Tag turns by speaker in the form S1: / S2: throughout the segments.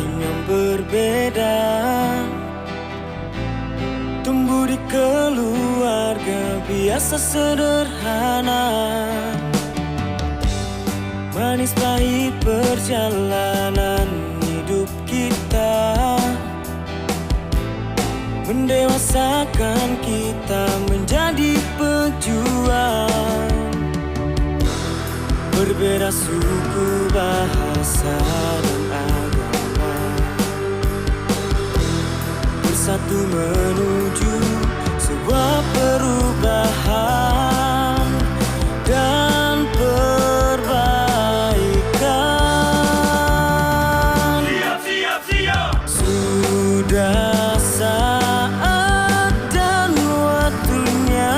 S1: lain yang berbeda. Tumbuh di keluarga biasa sederhana, manis pahit perjalanan hidup kita mendewasakan kita menjadi pejuang. Berbeda suku, bahasa, dan agama, bersatu menuju sebuah perubahan dan perbaikan.
S2: Siap, siap, siap.
S1: Sudah saat dan waktunya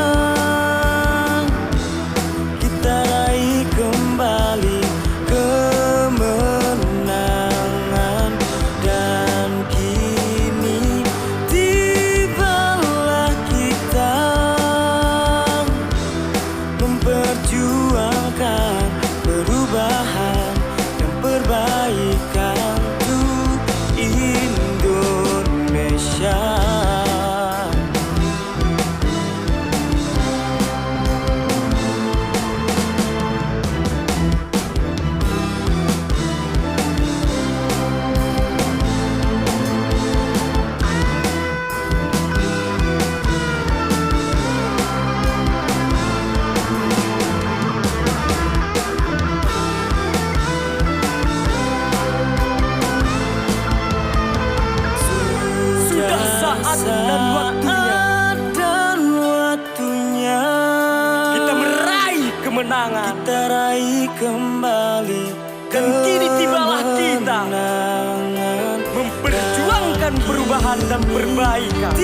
S1: kita raih kembali kemenangan, dan kini tibalah kita memperjuangkan perubahan dan perbaikan untuk Indonesia.
S2: Sudah saat dan
S1: waktunya
S2: kita meraih kemenangan.
S1: kita raih kembali,
S2: Dan kini tibalah kita
S1: kemenangan,
S2: memperjuangkan perubahan dan perbaikan.